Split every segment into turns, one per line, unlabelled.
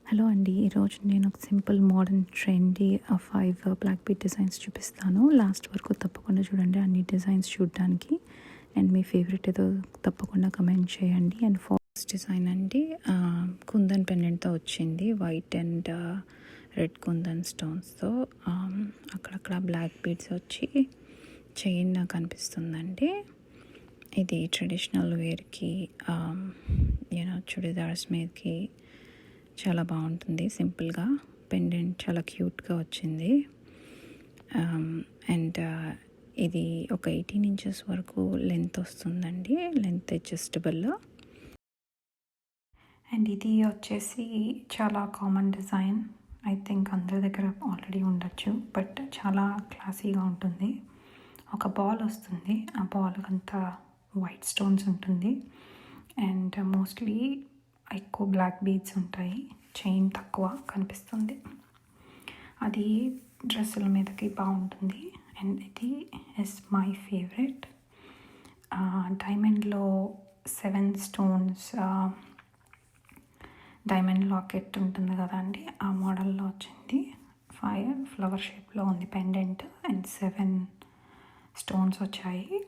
Hello అండి. ఈరోజు నేను ఒక simple modern trendy 5 black bead designs చూపిస్తాను. లాస్ట్ వరకు తప్పకుండా చూడండి అన్ని డిజైన్స్ చూడడానికి. అండ్ మీ ఫేవరెట్ ఏదో తప్పకుండా కమెంట్ చేయండి. అండ్ ఫస్ట్ డిజైన్ అండి కుందన్ పెండెంట్తో వచ్చింది. వైట్ అండ్ రెడ్ కుందన్ స్టోన్స్తో అక్కడక్కడ బ్లాక్ బీడ్స్ వచ్చి చైన్ కనిపిస్తుందండి. ఇది ట్రెడిషనల్ వేర్కి చుడిదార్స్ మీదకి చాలా బాగుంటుంది. సింపుల్గా పెండెంట్ చాలా క్యూట్గా వచ్చింది. అండ్ ఇది ఒక 18 ఇంచెస్ వరకు లెంత్ వస్తుందండి. Length adjustable. అండ్ ఇది వచ్చేసి చాలా కామన్ డిజైన్. ఐ థింక్ అందరి దగ్గర ఆల్రెడీ ఉండొచ్చు, బట్ చాలా క్లాసీగా ఉంటుంది. ఒక బాల్ వస్తుంది. ఆ బాల్ అంతా వైట్ స్టోన్స్ ఉంటుంది. అండ్ మోస్ట్లీ ఎక్కువ బ్లాక్ బీడ్స్ ఉంటాయి. చైన్ తక్కువ కనిపిస్తుంది. అది డ్రెస్సుల మీదకి బాగుంటుంది. అండ్ ఇది ఇస్ మై ఫేవరెట్. డైమండ్లో 7 స్టోన్స్ డైమండ్ లాకెట్ ఉంటుంది కదండి, ఆ మోడల్లో వచ్చింది. 5 ఫ్లవర్ షేప్లో ఉంది పెండెంట్ అండ్ 7 స్టోన్స్ వచ్చాయి.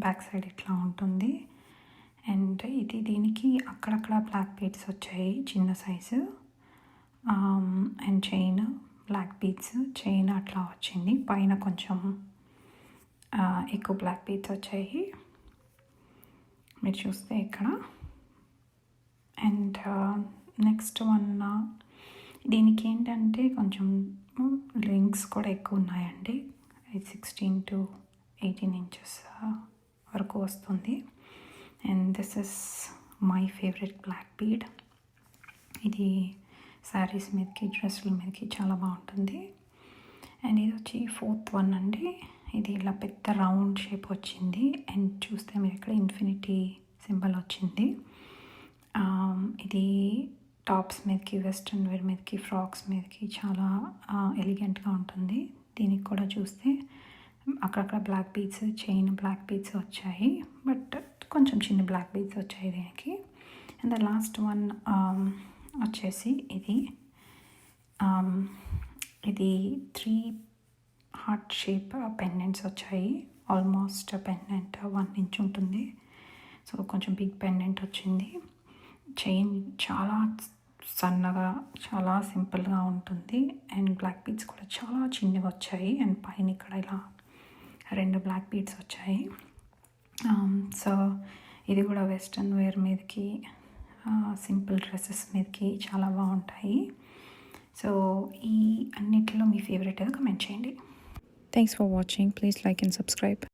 బ్యాక్ సైడ్ ఇట్లా ఉంటుంది. అండ్ ఇది దీనికి అక్కడక్కడ బ్లాక్ బీడ్స్ వచ్చాయి, చిన్న size. And chain black beads chain అట్లా వచ్చింది. పైన కొంచెం ఎక్కువ బ్లాక్ బీడ్స్ వచ్చాయి, మీరు చూస్తే ఇక్కడ. అండ్ నెక్స్ట్ వన్, దీనికి ఏంటంటే కొంచెం రింగ్స్ కూడా ఎక్కువ ఉన్నాయండి. 16 to 18 ఇంచెస్ వరకు వస్తుంది. And this is my favourite black bead. ఇది శారీస్ మీదకి డ్రెస్సుల మీదకి చాలా బాగుంటుంది. అండ్ ఇది వచ్చి 4th వన్ అండి. ఇది ఇలా పెద్ద రౌండ్ షేప్ వచ్చింది. అండ్ చూస్తే మీరు ఇక్కడ ఇన్ఫినిటీ సింబల్ వచ్చింది. ఇది టాప్స్ మీదకి, వెస్ట్రన్ వేర్ మీదకి, ఫ్రాక్స్ మీదకి చాలా ఎలిగెంట్గా ఉంటుంది. దీనికి కూడా చూస్తే అక్కడక్కడ black beads, chain black beads వచ్చాయి, బట్ కొంచెం చిన్న బ్లాక్ బీడ్స్ వచ్చాయి దీనికి. అండ్ ద లాస్ట్ వన్ వచ్చేసి ఇది 3 హార్ట్ షేప్ పెండెంట్స్ వచ్చాయి. ఆల్మోస్ట్ పెండెంట్ 1 ఇంచ్ ఉంటుంది. సో కొంచెం బిగ్ పెండెంట్ వచ్చింది. చైన్ చాలా సన్నగా, చాలా సింపుల్గా ఉంటుంది. అండ్ బ్లాక్ బీడ్స్ కూడా చాలా చిన్నగా వచ్చాయి. అండ్ పైన ఇక్కడ ఇలా 2 బ్లాక్ బీడ్స్ వచ్చాయి. సో ఇది కూడా వెస్ట్రన్ వేర్ మీదకి, సింపుల్ డ్రెస్సెస్ మీదకి చాలా బాగుంటాయి. సో ఈ అన్నిటిలో మీ ఫేవరెట్ ఏదో కమెంట్ చేయండి.
Thanks for watching. Please like and subscribe.